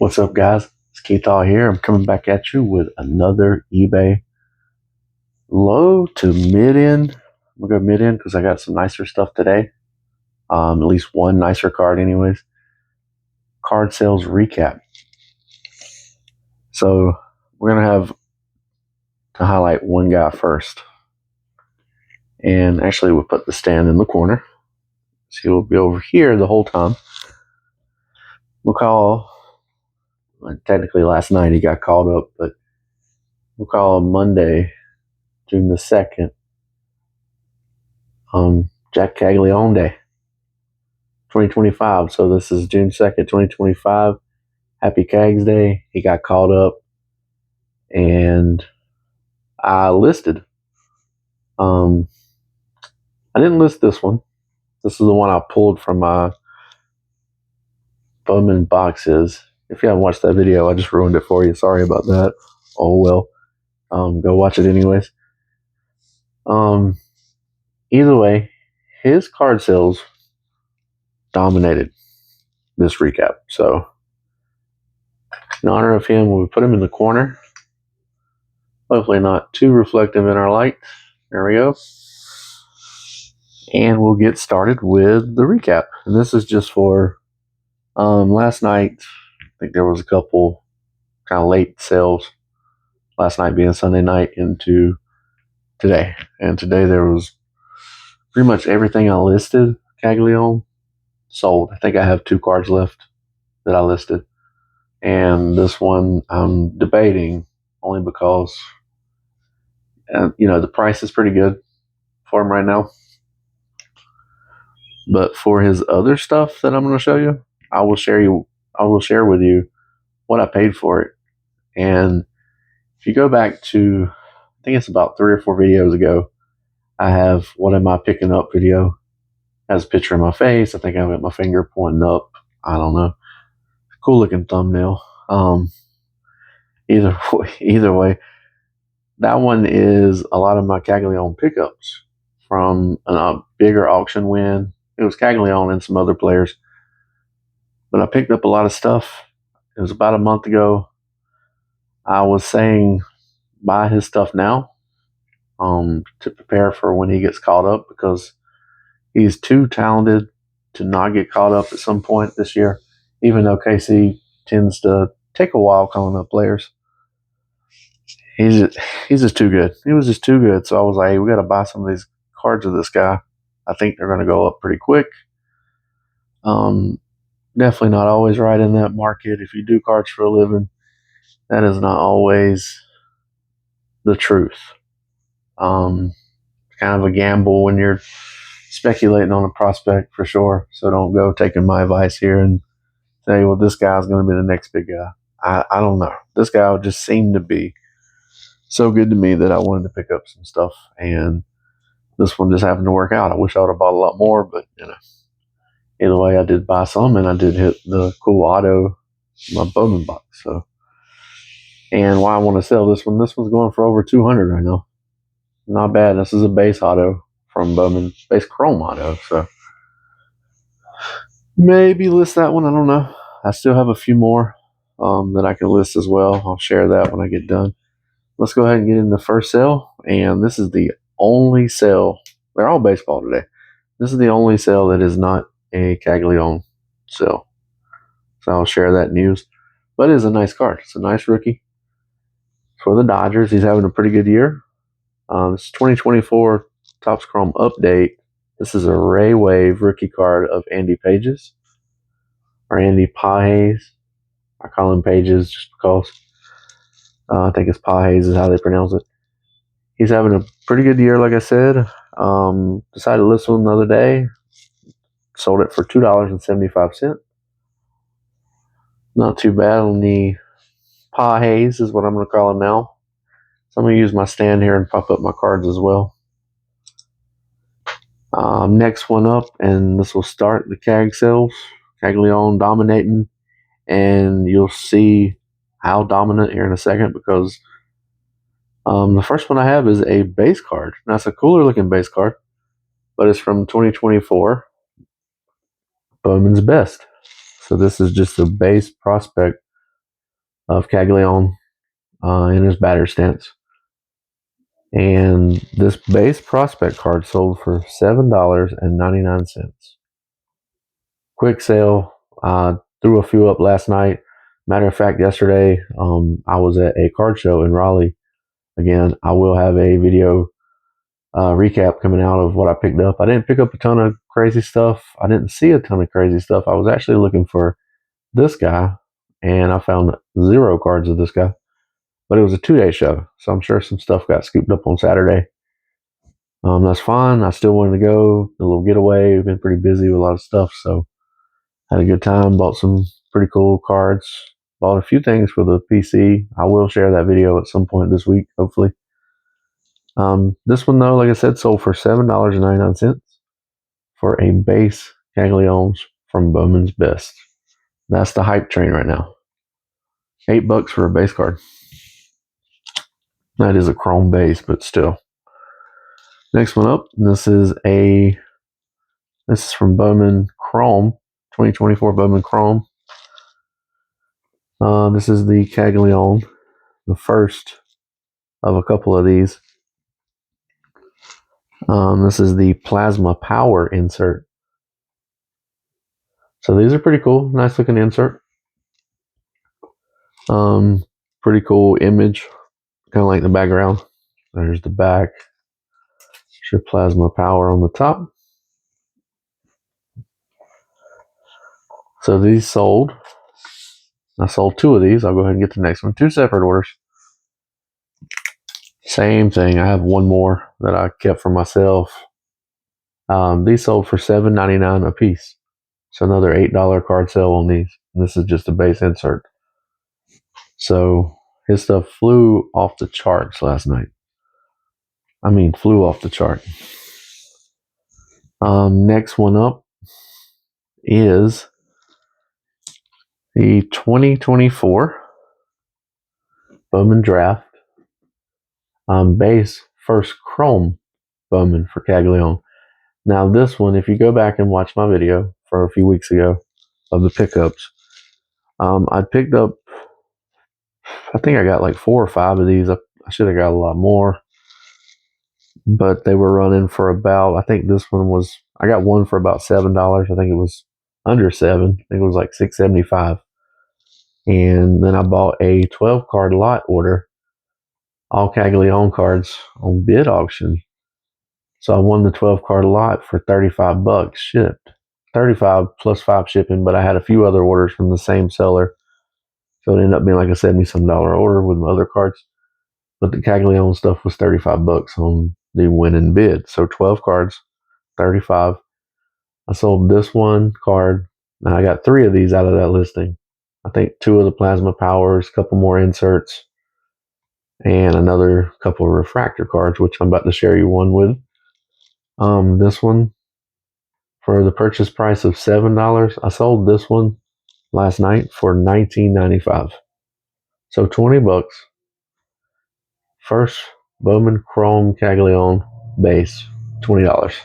What's up, guys? It's Keith All here. I'm coming back at you with another eBay low to mid end. I'm gonna go mid end because I got some nicer stuff today. At least one nicer card, anyways. Card sales recap. So we're gonna have to highlight one guy first, and actually we'll put the stand in the corner, so he'll be over here the whole time. We'll call. Technically, last night he got called up, but we'll call him Monday, June the 2nd. Jack Caglianone Day, 2025. So this is June 2nd, 2025. Happy Cags Day. He got called up and I listed. I didn't list this one. This is the one I pulled from my Bowman boxes. If you haven't watched that video, I just ruined it for you. Sorry about that. Oh well. Go watch it anyways. Either way, his card sales dominated this recap. So in honor of him, we put him in the corner. Hopefully not too reflective in our light. There we go. And we'll get started with the recap. And this is just for last night. I think there was a couple kind of late sales. Last night being Sunday night into today. And today there was pretty much everything I listed, Caglianone, sold. I think I have 2 cards left that I listed. And this one I'm debating only because the price is pretty good for him right now. But for his other stuff that I'm going to show you, I will share with you what I paid for it. And if you go back to, I think it's about 3 or 4 videos ago, I have what am I picking up video. It has a picture of my face. I think I've got my finger pointing up. I don't know. Cool looking thumbnail. Either way, that one is a lot of my Caglianone pickups from a bigger auction win. It was Caglianone and some other players. But I picked up a lot of stuff. It was about a month ago. I was saying buy his stuff now to prepare for when he gets caught up, because he's too talented to not get caught up at some point this year, even though KC tends to take a while calling up players. He's just too good. He was just too good. So I was like, hey, we got to buy some of these cards of this guy. I think they're going to go up pretty quick. Definitely not always right in that market. If you do cards for a living, that is not always the truth. Kind of a gamble when you're speculating on a prospect, for sure. So don't go taking my advice here and say, well, this guy's going to be the next big guy. I don't know. This guy just seemed to be so good to me that I wanted to pick up some stuff, and this one just happened to work out. I wish I would have bought a lot more, but either way, I did buy some, and I did hit the cool auto in my Bowman box. So, and why I want to sell this one's going for over 200 right now. Not bad. This is a base auto from Bowman, base chrome auto. So maybe list that one. I don't know. I still have a few more that I can list as well. I'll share that when I get done. Let's go ahead and get in the first sale. And this is the only sale. They're all baseball today. This is the only sale that is not a Caglianone sale. So I'll share that news. But it is a nice card. It's a nice rookie for the Dodgers. He's having a pretty good year. This is 2024 Topps Chrome update. This is a Ray Wave rookie card of Andy Pages, or Andy Pages. I call him Pages just because I think it's Pages is how they pronounce it. He's having a pretty good year, like I said. Decided to list one the other day. Sold it for $2.75. Not too bad on the Pages is what I'm going to call him now. So I'm going to use my stand here and pop up my cards as well. Next one up, and this will start the CAG sales. Caglianone dominating, and you'll see how dominant here in a second, because the first one I have is a base card. Now, it's a cooler looking base card, but it's from 2024 Bowman's Best. So this is just a base prospect of Caglianone in his batter stance. And this base prospect card sold for $7.99. Quick sale. Threw a few up last night. Matter of fact, yesterday I was at a card show in Raleigh. Again, I will have a video recap coming out of what I picked up. I didn't pick up a ton of crazy stuff. I didn't see a ton of crazy stuff. I was actually looking for this guy, and I found 0 cards of this guy. But it was a 2-day show, so I'm sure some stuff got scooped up on Saturday. That's fine. I still wanted to go. A little getaway. We've been pretty busy with a lot of stuff, so had a good time. Bought some pretty cool cards. Bought a few things for the PC. I will share that video at some point this week, hopefully. This one, though, like I said, sold for $7.99 for a base Caglianone from Bowman's Best. That's the hype train right now. $8 for a base card. That is a chrome base, but still. Next one up, this is from Bowman Chrome, 2024 Bowman Chrome. This is the Caglianone, the first of a couple of these. This is the Plasma Power insert. So these are pretty cool. Nice looking insert. Pretty cool image. Kind of like the background. There's the back. There's your Plasma Power on the top. So these sold. I sold 2 of these. I'll go ahead and get the next one. 2 separate orders. Same thing. I have 1 more that I kept for myself. These sold for $7.99 a piece. So another $8 card sale on these. This is just a base insert. So his stuff flew off the charts last night. I mean, flew off the chart. Next one up is the 2024 Bowman Draft base first chrome Bowman for Caglianone. Now this one, if you go back and watch my video for a few weeks ago of the pickups, I picked up, I think I got like 4 or 5 of these. I should have got a lot more, but they were running for about, I think this one was, I got one for about $7. I think it was under 7. I think it was like $6.75. And then I bought a 12 card lot order, all Caglianone cards on bid auction. So I won the 12 card lot for $35 shipped. 35 plus 5 shipping, but I had a few other orders from the same seller. So it ended up being like a $70-some order with my other cards. But the Caglianone stuff was $35 on the winning bid. So 12 cards, 35. I sold this one card. Now I got 3 of these out of that listing. I think 2 of the Plasma Powers, a couple more inserts, and another couple of refractor cards, which I'm about to share you one with. This one, for the purchase price of $7, I sold this one last night for $19.95. So $20. First Bowman Chrome Caglianone base, $20.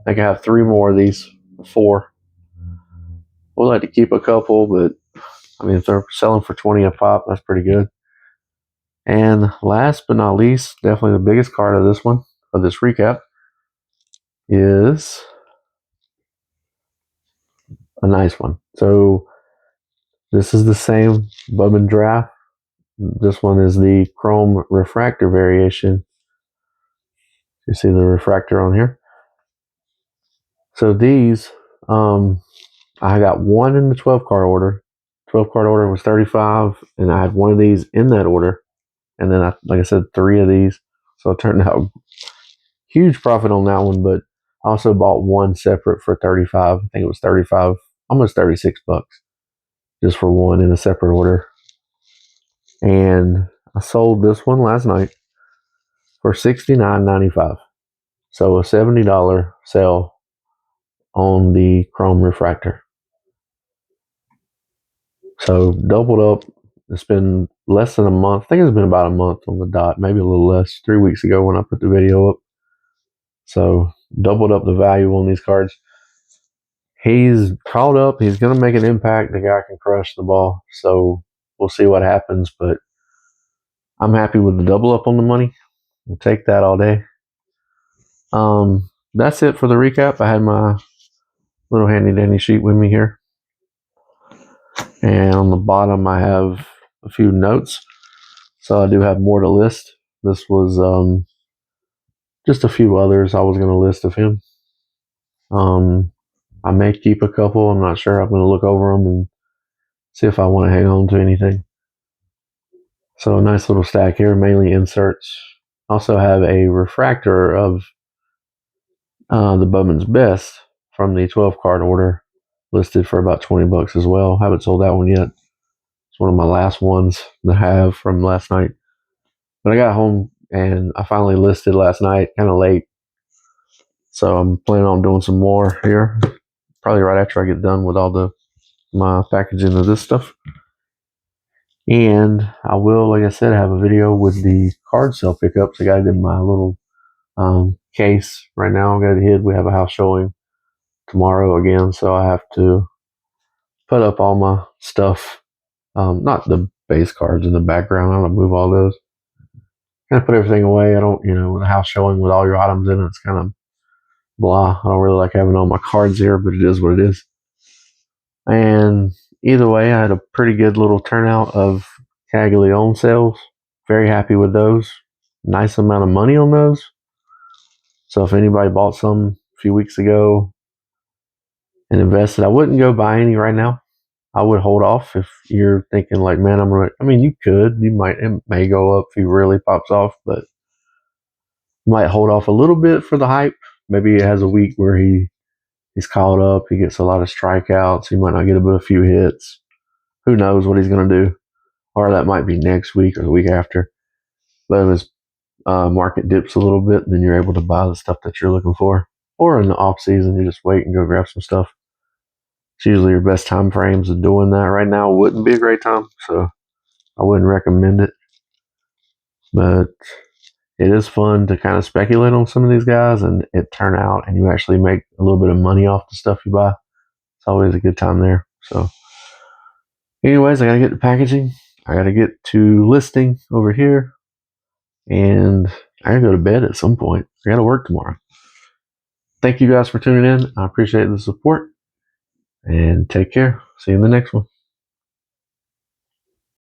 I can have 3 more of these, 4. We'll like to keep a couple, but I mean, if they're selling for 20 a pop, that's pretty good. And last but not least, definitely the biggest card of this one, of this recap, is a nice one. So this is the same Bowman Draft. This one is the Chrome Refractor variation. You see the refractor on here. So these, I got one in the 12 card order. 12 card order was 35, and I had one of these in that order. And then, like I said, 3 of these. So it turned out huge profit on that one, but I also bought one separate for 35. I think it was 35, almost $36 just for one in a separate order. And I sold this one last night for $69.95. So a $70 sale on the Chrome Refractor. So doubled up. It's been less than a month. I think it's been about a month on the dot, maybe a little less, 3 weeks ago when I put the video up. So doubled up the value on these cards. He's caught up. He's going to make an impact. The guy can crush the ball. So we'll see what happens. But I'm happy with the double up on the money. We'll take that all day. That's it for the recap. I had my little handy dandy sheet with me here, and on the bottom I have a few notes. So I do have more to list. This was just a few others I was going to list of him. I may keep a couple. I'm not sure. I'm going to look over them and see if I want to hang on to anything. So a nice little stack here, mainly inserts. Also have a refractor of the Bowman's Best from the 12 card order, listed for about $20 as well. Haven't sold that one yet. It's one of my last ones that I have from last night. But I got home and I finally listed last night, kind of late. So I'm planning on doing some more here, probably right after I get done with all my packaging of this stuff. And I will, like I said, have a video with the card sale pickups. I got it in my little case right now. I got it hid. We have a house showing tomorrow again, so I have to put up all my stuff. Not the base cards in the background. I'm gonna move all those. Kind of put everything away. I don't, with a house showing with all your items in it, it's kind of blah. I don't really like having all my cards here, but it is what it is. And either way, I had a pretty good little turnout of Caglianone sales. Very happy with those. Nice amount of money on those. So if anybody bought some a few weeks ago and invested, I wouldn't go buy any right now. I would hold off if you're thinking like, man, you could. It may go up if he really pops off, but you might hold off a little bit for the hype. Maybe it has a week where he's caught up. He gets a lot of strikeouts. He might not get a few hits. Who knows what he's going to do? Or that might be next week or the week after. But if his market dips a little bit, then you're able to buy the stuff that you're looking for. Or in the off season, you just wait and go grab some stuff. It's usually your best time frames of doing that. Right now wouldn't be a great time, so I wouldn't recommend it. But it is fun to kind of speculate on some of these guys and it turn out and you actually make a little bit of money off the stuff you buy. It's always a good time there. So anyways, I gotta get to packaging. I gotta get to listing over here. And I gotta go to bed at some point. I gotta work tomorrow. Thank you guys for tuning in. I appreciate the support. And take care. See you in the next one.